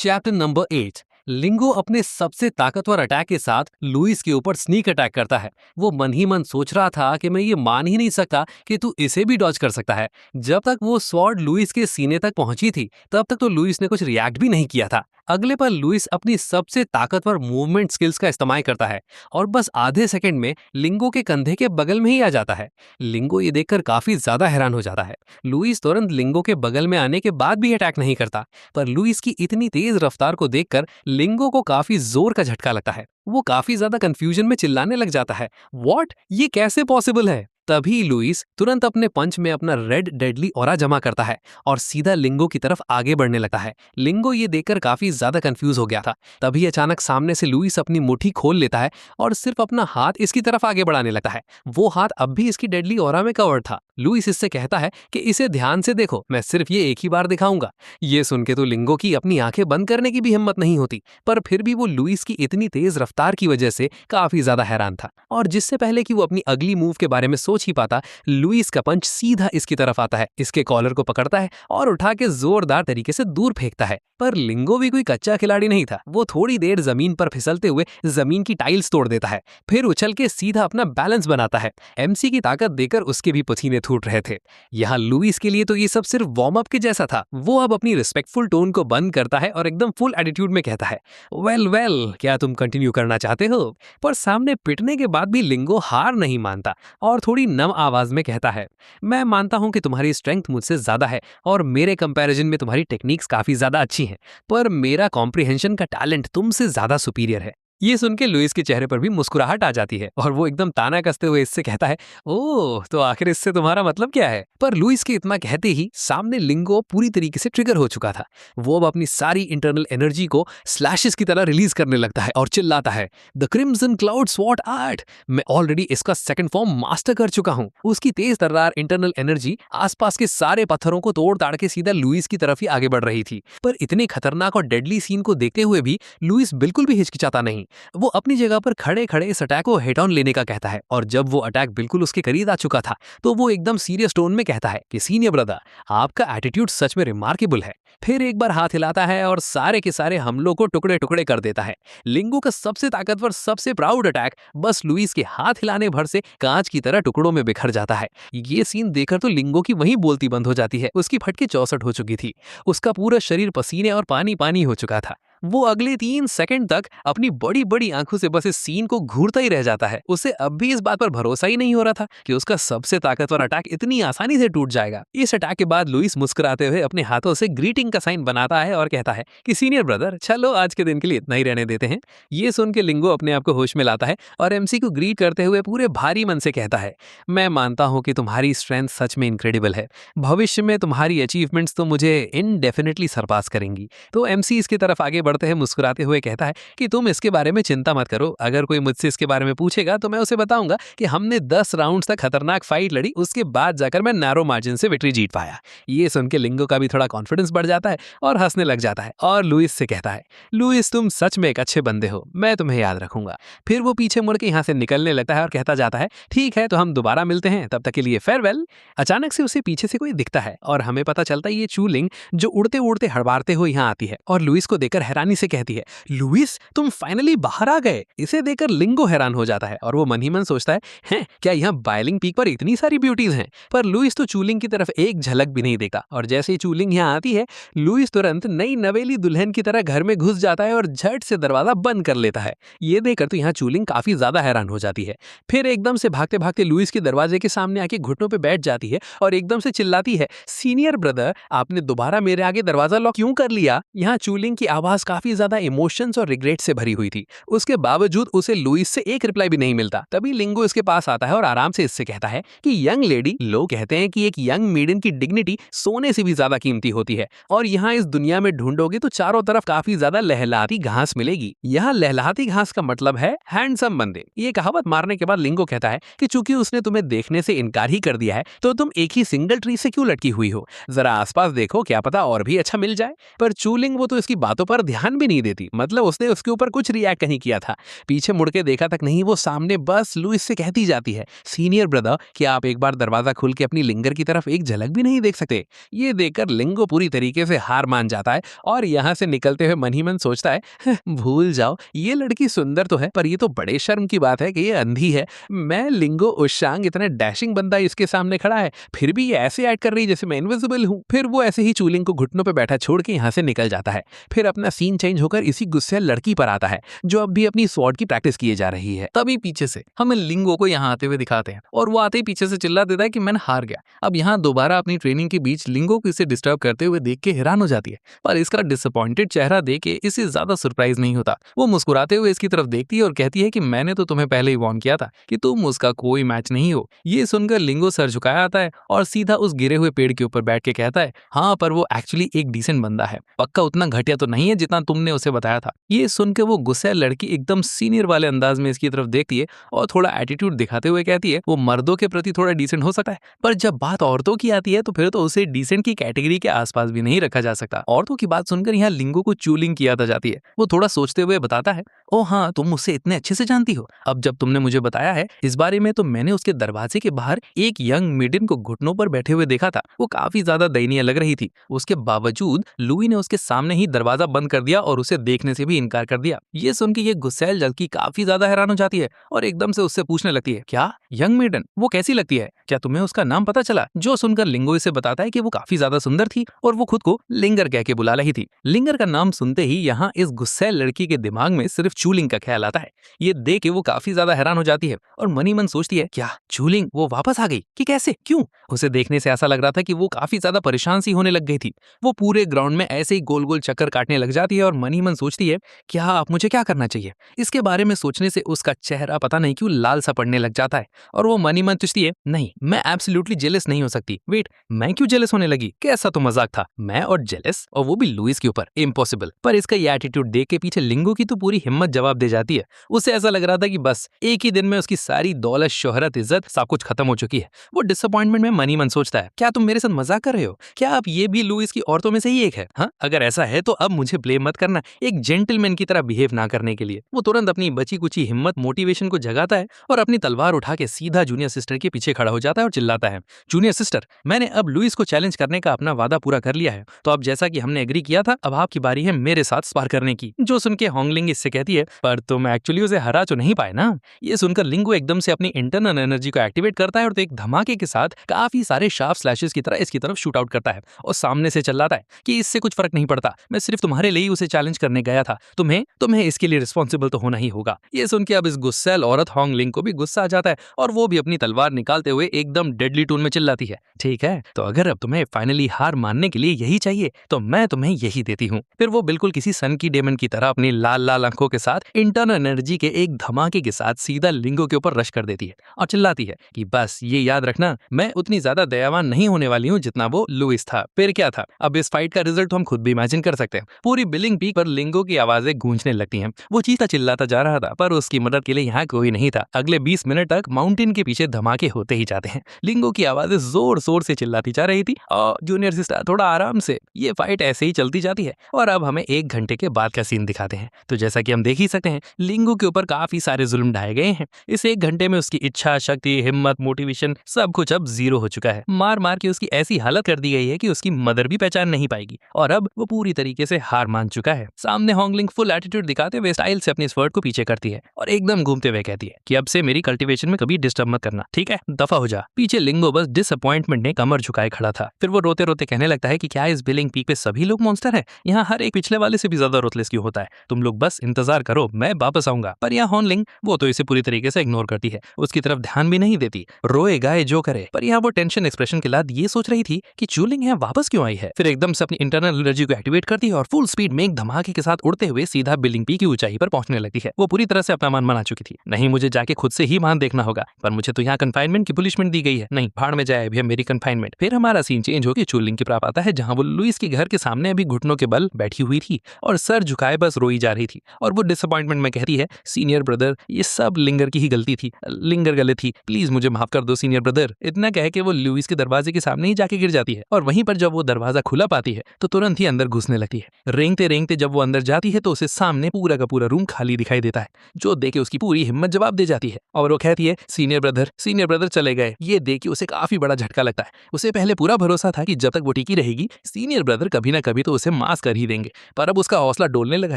Chapter number 8। लिंगो अपने सबसे ताकतवर अटैक के साथ लुइस के ऊपर स्नीक अटैक करता है। वो मन ही मन सोच रहा था कि मैं ये मान ही नहीं सकता कि तू इसे भी डॉज कर सकता है। जब तक वो स्वॉर्ड लुइस के सीने तक पहुंची थी तब तक तो लुइस ने कुछ रिएक्ट भी नहीं किया था। अगले पल लुइस अपनी सबसे ताकतवर मूवमेंट स्किल्स का इस्तेमाल करता है और बस आधे सेकंड में लिंगो के कंधे के बगल में ही आ जाता है। लिंगो ये देखकर काफी ज्यादा हैरान हो जाता है। लुइस तुरंत लिंगो के बगल में आने के बाद भी अटैक नहीं करता, पर लुइस की इतनी तेज रफ्तार को देखकर लिंगो को काफी जोर का झटका लगता है। वो काफी ज्यादा कंफ्यूजन में चिल्लाने लग जाता है, व्हाट, ये कैसे पॉसिबल है? तभी लुइस तुरंत अपने पंच में अपना रेड डेडली ऑरा जमा करता है और सीधा लिंगो की तरफ आगे बढ़ने लगता है। लिंगो ये देखकर काफी ज्यादा कंफ्यूज हो गया था। तभी अचानक सामने से लुइस अपनी मुट्ठी खोल लेता है और सिर्फ अपना हाथ इसकी तरफ आगे बढ़ाने लगता है। वो हाथ अब भी इसकी डेडली ऑरा में कवर्ड था। लुइस इससे कहता है कि इसे ध्यान से देखो, मैं सिर्फ ये एक ही बार दिखाऊंगा। ये सुन के तो लिंगो की अपनी आंखें बंद करने की भी हिम्मत नहीं होती, पर फिर भी वो लुइस की इतनी तेज रफ्तार की वजह से काफी ज्यादा हैरान था। और जिससे पहले कि वो अपनी अगली मूव के बारे में सोच ही पाता, लुइस का पंच सीधा इसकी तरफ आता है, इसके कॉलर को पकड़ता है और उठा के जोरदार तरीके से दूर फेंकता है। पर लिंगो भी कोई कच्चा खिलाड़ी नहीं था। वो थोड़ी देर जमीन पर फिसलते हुए जमीन की टाइल्स तोड़ देता है, फिर उछल के सीधा अपना बैलेंस बनाता है। एमसी की ताकत देकर उसके भी पसीने छूट रहे थे। यहाँ लुइस के लिए तो ये सब सिर्फ वार्म अप के जैसा था। वो अब अपनी रिस्पेक्टफुल टोन को बंद करता है और एकदम फुल एटीट्यूड में कहता है, वेल वेल, क्या तुम कंटिन्यू करना चाहते हो? पर सामने पिटने के बाद भी लिंगो हार नहीं मानता और थोड़ी नम आवाज में कहता है, मैं मानता हूं कि तुम्हारी स्ट्रेंथ मुझसे ज्यादा है और मेरे कंपैरिजन में तुम्हारी टेक्निक्स काफी ज्यादा अच्छी हैं, पर मेरा कॉम्प्रिहेंशन का टैलेंट तुमसे ज्यादा सुपीरियर है। ये सुन के लुइस के चेहरे पर भी मुस्कुराहट आ जाती है और वो एकदम ताना कसते हुए इससे कहता है, ओह, तो आखिर इससे तुम्हारा मतलब क्या है? पर लुइस के इतना कहते ही सामने लिंगो पूरी तरीके से ट्रिगर हो चुका था। वो अब अपनी सारी इंटरनल एनर्जी को स्लैशेस की तरह रिलीज करने लगता है और चिल्लाता है, the crimson cloud sword art, मैं ऑलरेडी इसका सेकंड फॉर्म मास्टर कर चुका हूँ। उसकी तेज तर्रार इंटरनल एनर्जी आसपास के सारे पत्थरों को तोड़ ताड़ के सीधा लुइस की तरफ ही आगे बढ़ रही थी। पर इतने खतरनाक और डेडली सीन को देखते हुए भी लुइस बिल्कुल भी हिचकिचाता नहीं। वो अपनी जगह पर खड़े खड़े इस अटैक को हेड ऑन लेने का कहता है और जब वो अटैक बिल्कुल उसके करीब आ चुका था तो वो एकदम सीरियस टोन में कहता है कि सीनियर ब्रदर, आपका एटीट्यूड सच में रिमार्केबल है। फिर एक बार हाथ हिलाता है और सारे के सारे हमलों को टुकड़े टुकड़े कर देता है। लिंगो का सबसे ताकतवर, सबसे प्राउड अटैक बस लुइस के हाथ हिलाने भर से कांच की तरह टुकड़ों में बिखर जाता है। ये सीन देखकर तो लिंगो की वहीं बोलती बंद हो जाती है। उसकी फटके 64 हो चुकी थी। उसका पूरा शरीर पसीने और पानी पानी हो चुका था। वो अगले 3 सेकंड तक अपनी बड़ी बड़ी आंखों से बस इस सीन को घूरता ही रह जाता है। उसे अब भी इस बात पर भरोसा ही नहीं हो रहा था कि उसका सबसे ताकतवर अटैक इतनी आसानी से टूट जाएगा। इस अटैक के बाद लुइस मुस्कुराते हुए अपने हाथों से ग्रीटिंग का साइन बनाता है और कहता है कि सीनियर ब्रदर, चलो आज के दिन के लिए इतना ही रहने देते हैं। ये सुन के लिंगो अपने आप को होश में लाता है और एमसी को ग्रीट करते हुए पूरे भारी मन से कहता है, मैं मानता हूँ कि तुम्हारी स्ट्रेंथ सच में इनक्रेडिबल है। भविष्य में तुम्हारी अचीवमेंट्स तो मुझे इनडेफिनेटली सरपास करेंगी। तो एमसी इसकी तरफ आगे बढ़ते हैं, मुस्कुराते हुए कहता है कि तुम इसके बारे में चिंता मत करो। अगर कोई मुझसे इसके बारे में पूछेगा तो मैं उसे बताऊंगा कि हमने 10 राउंड्स तक खतरनाक फाइट लड़ी, उसके बाद जाकर मैं नैरो मार्जिन से विक्ट्री जीत पाया। ये सुन के लिंगो का भी थोड़ा कॉन्फिडेंस बढ़ जाता है और हंसने लग जाता है और लुइस से कहता है, लुइस, तुम सच में एक अच्छे बंदे हो, मैं तुम्हें याद रखूंगा। फिर वो पीछे मुड़ के यहाँ से निकलने लगता है और कहता जाता है, ठीक है, तो हम दोबारा मिलते हैं, तब तक के लिए फेयरवेल। अचानक से उसे पीछे से कोई दिखता है और हमें पता चलता है ये चूलिंग जो उड़ते उड़ते हड़बाड़ते हुए यहाँ आती है और लुइस को देखकर हैरानी से कहती है, लुइस, तुम फाइनली बाहर आ गए। इसे देखकर लिंगो हैरान हो जाता है और वो मन ही मन सोचता है, हैं, क्या यहाँ बाइलिंग पीक पर इतनी सारी ब्यूटीज हैं? पर लुइस तो चूलिंग की तरफ एक झलक भी नहीं देखा और जैसे ही चूलिंग यहाँ आती है, लुइस तुरंत नई नवेली दुल्हन की तरह घर में घुस जाता है और झट से दरवाजा बंद कर लेता है। ये देखकर तो यहाँ चूलिंग काफी ज्यादा हैरान हो जाती है। फिर एकदम से भागते भागते लुइस के दरवाजे के सामने आके घुटनों पे बैठ जाती है और एकदम से चिल्लाती है, सीनियर ब्रदर, आपने दोबारा मेरे आगे दरवाजा लॉक क्यों कर लिया? यहाँ चूलिंग की आवाज काफी ज्यादा इमोशंस और रिग्रेट से भरी हुई थी। उसके बावजूद उसे लुइस से एक रिप्लाई भी नहीं मिलता। तभी लिंगो इसके पास आता है और आराम से इससे कहता है कि यंग लेडी, लोग कहते हैं कि एक यंग मेडन की डिग्निटी सोने से भी ज्यादा कीमती होती है और यहाँ इस दुनिया में ढूंढोगे तो चारों तरफ काफी ज्यादा लहलहाती घास मिलेगी। यहाँ लहलहाती घास का मतलब है हैंडसम बंदे। ये कहावत मारने के बाद लिंगो कहता है कि चूंकि उसने तुम्हें देखने से इनकार ही कर दिया है तो तुम एक ही सिंगल ट्री से क्यों लटकी हुई हो? जरा आसपास देखो, क्या पता और भी अच्छा मिल जाए। पर चूलिंग वो तो इसकी बातों पर ध्यान ध्यान भी नहीं देती, मतलब उसने उसके ऊपर कुछ रिएक्ट नहीं किया था। पीछे मुड़ के देखा तक नहीं, वो सामने बस लुइस से कहती जाती है, सीनियर ब्रदर, क्या आप एक बार दरवाजा खोल के अपनी लिंगर की तरफ एक झलक भी नहीं देख सकते? ये देखकर लिंगो पूरी तरीके से हार मान जाता है और यहाँ से निकलते हुए मन ही मन सोचता है, भूल जाओ, ये लड़की सुंदर तो है पर ये तो बड़े शर्म की बात है कि ये अंधी है। मैं लिंगो उशांग, इतना डैशिंग बंदा इसके सामने खड़ा है, फिर भी ये ऐसे एक्ट कर रही है जैसे मैं इनविजिबल हूँ। फिर वो ऐसे ही चूलिंग को घुटनों पे बैठा छोड़ के यहाँ से निकल जाता है। फिर अपना सीन चेंज होकर इसी गुस्से लड़की पर आता है जो अब भी अपनी स्वॉर्ड की प्रैक्टिस किए जा रही है। तभी पीछे से हमें लिंगो को यहाँ आते हुए दिखाते हैं और वो आते ही पीछे से चिल्ला देता है कि मैंने हार गया। अब यहाँ दोबारा अपनी ट्रेनिंग के बीच लिंगो को इसे डिस्टर्ब करते हुए देख के हैरान हो जाती है, पर इसका डिसअपॉइंटेड चेहरा देख के इसे ज्यादा सरप्राइज नहीं होता। वो मुस्कुराते हुए इसकी तरफ देखती है और कहती है कि मैंने तो तुम्हें पहले ही वार्न किया था कि तुम उसका कोई मैच नहीं हो। ये सुनकर लिंगो सर झुकाया आता है और सीधा उस गिरे हुए पेड़ के ऊपर बैठ के कहता है, हाँ पर वो एक्चुअली एक डिसेंट बंदा है, पक्का उतना घटिया तो नहीं है जितना तुमने उसे बताया था। ये सुनकर वो गुस्सा लड़की एकदम सीनियर वाले अंदाज में इसकी तरफ देखती है और थोड़ा एटीट्यूड दिखाते हुए कहती है, वो मर्दों के प्रति थोड़ा डिसेंट हो सकता है पर जब बात औरतों की आती है तो फिर तो उसे डिसेंट की कैटेगरी के आसपास भी नहीं रखा जा सकता। औरतों की बात सुनकर यहाँ लिंगो को चूलिंग की याद आ जाती है। वो थोड़ा सोचते हुए बताता है, ओ हाँ, तुम मुझसे इतने अच्छे से जानती हो। अब जब तुमने मुझे बताया है इस बारे में तो मैंने उसके दरवाजे के बाहर एक यंग मेडन को घुटनों पर बैठे हुए देखा था। वो काफी ज्यादा दयनीय लग रही थी। उसके बावजूद लुई ने उसके सामने ही दरवाजा बंद कर दिया और उसे देखने से भी इनकार कर दिया। ये सुन के ये गुस्सैल लड़की काफी ज्यादा हैरान हो जाती है और एकदम से उससे पूछने लगती है, क्या यंग मेडन? वो कैसी लगती है? क्या तुम्हें उसका नाम पता चला? जो सुनकर लिंगो इसे बताता है कि वो काफी ज्यादा सुंदर थी और वो खुद को लिंगर कह के बुला रही थी। लिंगर का नाम सुनते ही यहाँ इस गुस्सैल लड़की के दिमाग में सिर्फ चूलिंग का ख्याल आता है। ये देख के वो काफी ज्यादा हैरान हो जाती है और मनी मन सोचती है, क्या चूलिंग वो वापस आ गई? कि कैसे, क्यों? उसे देखने से ऐसा लग रहा था कि वो काफी ज्यादा परेशान सी होने लग गई थी। वो पूरे ग्राउंड में ऐसे ही गोल गोल चक्कर काटने लग जाती है और मनी मन सोचती है, क्या अब मुझे क्या करना चाहिए? इसके बारे में सोचने से उसका चेहरा पता नहीं क्यों लाल सा पड़ने लग जाता है और वो मनी मन सोचती है, नहीं, मैं एब्सोल्युटली जेलस नहीं हो सकती। वेट, मैं क्यों जेलस होने लगी? कैसा तो मजाक था, मैं और जेलस, और वो भी लुइस के ऊपर, इम्पॉसिबल। पर इसका ये एटीट्यूड देख के पीछे लिंगो की तो पूरी हिम्मत जवाब दे जाती है। उसे ऐसा लग रहा था कि बस एक ही दिन में उसकी सारी दौलत, शोहरत, इज्जत सब कुछ खत्म हो चुकी है। वो डिसअपॉइंटमेंट में मनी मन सोचता है, क्या तुम मेरे साथ मजाक कर रहे हो? क्या आप ये भी लुइस की औरतों में से ही एक है? हाँ, अगर ऐसा है तो अब मुझे ब्लेम मत करना एक जेंटलमैन की तरह बिहेव ना करने के लिए। वो तुरंत अपनी बची कुची हिम्मत, मोटिवेशन को जगाता है और अपनी तलवार उठा के सीधा जूनियर सिस्टर के पीछे खड़ा हो जाता है और चिल्लाता है, जूनियर सिस्टर, मैंने अब लुइस को चैलेंज करने का अपना वादा पूरा कर लिया है, तो अब जैसा कि हमने एग्री किया था, अब आपकी बारी है मेरे साथ स्पार करने की। जो सुन के होंगलिंग इससे कहती है, पर तुम एक्चुअली उसे हरा तो नहीं पाए ना? ये सुनकर लिंगो एकदम से अपनी इंटरनल एनर्जी को एक्टिवेट करता है और तो एक धमाके के साथ काफी सारे शार्प स्लैशेस की तरह इसकी तरफ शूट आउट करता है और सामने से चिल्लाता है कि इससे कुछ फर्क नहीं पड़ता, मैं सिर्फ तुम्हारे लिए ही उसे चैलेंज करने गया था, तुम्हें इसके लिए रिस्पॉन्सिबल तो होना ही होगा। ये सुन के अब इस गुस्सैल औरत होंगलिंग को भी गुस्सा आ जाता है और वो भी अपनी तलवार निकालते हुए एकदम डेडली टोन में चिल्लाती है, ठीक है, तो अगर अब तुम्हें फाइनली हार मानने के लिए यही चाहिए तो मैं तुम्हें यही देती हूँ। फिर वो बिल्कुल किसी सन की डेमन की तरह अपनी लाल लाल आंखों के साथ इंटरनल एनर्जी के एक धमाके के साथ सीधा लिंगो के ऊपर रश कर देती है और चिल्लाती है कि बस ये याद रखना, मैं उतनी ज्यादा दयावान नहीं होने वाली हूँ जितना वो लुइस था। फिर क्या था, अब इस फाइट का रिजल्ट तो हम खुद भी इमेजिन कर सकते हैं। पूरी बिलिंग पीक पर लिंगो की आवाजें गूंजने लगती हैं। वो चीता चिल्लाता जा रहा था पर उसकी मदद के लिए यहाँ कोई नहीं था। अगले 20 मिनट तक माउंटेन के पीछे धमाके होते ही जाते हैं। लिंगो की आवाजें जोर शोर से चिल्लाती जा रही थी और जूनियर सिस्टर थोड़ा आराम से। ये फाइट ऐसे ही चलती जाती है और अब हमें 1 घंटे के बाद का सीन दिखाते हैं। तो जैसा कि हम देख ही सकते हैं, लिंगो के ऊपर काफी सारे जुल्म ढाए गए हैं। इस 1 घंटे में उसकी इच्छा शक्ति, हिम्मत, मोटिवेशन सब कुछ अब जीरो हो चुका है। मार मार के उसकी ऐसी हालत कर दी गई है कि उसकी मदर भी पहचान नहीं पाएगी और अब वो पूरी तरीके से हार मान चुका है। सामने होंगलिंग फुल एटीट्यूड दिखाते हुए स्टाइल से अपनी स्वर्ड को पीछे करती है और एकदम घूमते हुए कहती है कि अब से मेरी कल्टीवेशन में कभी डिस्टर्ब मत करना, ठीक है, दफा हो जा। पीछे लिंगो बस डिसअपॉइंटमेंट ने कमर झुकाए खड़ा था। फिर वो रोते रोते कहने लगता है कि क्या इस बिलिंग पीक पे सभी लोग मॉन्स्टर है? यहाँ हर एक पिछले वाले से भी ज्यादा रोतलेस क्यों होता है? तुम लोग बस इंतजार करो, मैं वापस आऊंगा। पर यहाँ होंगलिंग वो तो इसे पूरी तरीके से इग्नोर करती है, उसकी तरफ ध्यान भी नहीं देती, रोए गाए जो करे। पर यहाँ वो टेंशन एक्सप्रेशन के साथ ये सोच रही थी कि चूलिंग यहाँ वापस क्यों आई है। फिर एकदम से अपनी इंटरनल एनर्जी को एक्टिवेट करती है और फुल स्पीड में एक धमाके के साथ उड़ते हुए सीधा बिलिंग पीक की ऊंचाई पर पहुंचने लगती है। वो पूरी तरह से अपना मन बना चुकी थी, नहीं मुझे जाके खुद से ही मान देखना होगा, पर मुझे तो यहाँ कन्फाइनमेंट की पुनिशमेंट दी गई है, नहीं भाड़ में जाए अभी मेरी कन्फाइनमेंट। फिर हमारा सीन चेंज होकर चूलिंग की तरफ आता है जहाँ वो लुइस के घर के सामने अभी घुटनों के बल बैठी हुई थी और सर झुकाए बस रोई जा रही थी और वो डिसअपॉइंटमेंट में कहती है, सीनियर ब्रदर, ये सब लिंगर की ही गलती थी, लिंगर गलत थी, प्लीज मुझे माफ कर दो सीनियर ब्रदर। इतना कह के वो लुइस के दरवाजे के सामने ही जाके गिर जाती है और वहीं पर जब वो दरवाजा खुला पाती है तो तुरंत ही अंदर घुसने लगती है। रेंगते रेंगते रेंगते जब वो अंदर जाती है तो उसे सामने पूरा का पूरा रूम खाली दिखाई देता है, जो देख के उसकी पूरी हिम्मत जवाब दे जाती है और वो कहती है सीनियर ब्रदर चले गए। ये देख के उसे काफी बड़ा झटका लगता है। उसे पहले पूरा भरोसा था कि जब तक वो टिकी रहेगी सीनियर ब्रदर कभी ना कभी तो उसे माफ कर ही देंगे, पर अब उसका हौसला डोलने लगा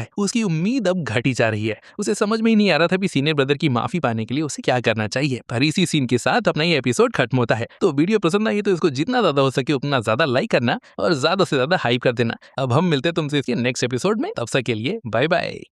है। उसकी उम्मीद अब घटी जा रही है। उसे समझ में ही नहीं आ रहा था कि सीनियर ब्रदर की माफी पाने के लिए उसे क्या करना चाहिए। पर इसी सीन के साथ अपना ये एपिसोड खत्म होता है। तो वीडियो पसंद आई तो इसको जितना ज्यादा हो सके उतना ज्यादा लाइक करना और ज्यादा से ज्यादा हाइप कर देना। अब हम मिलते हैं तुमसे इसके नेक्स्ट एपिसोड में, तब तक के लिए बाय बाय।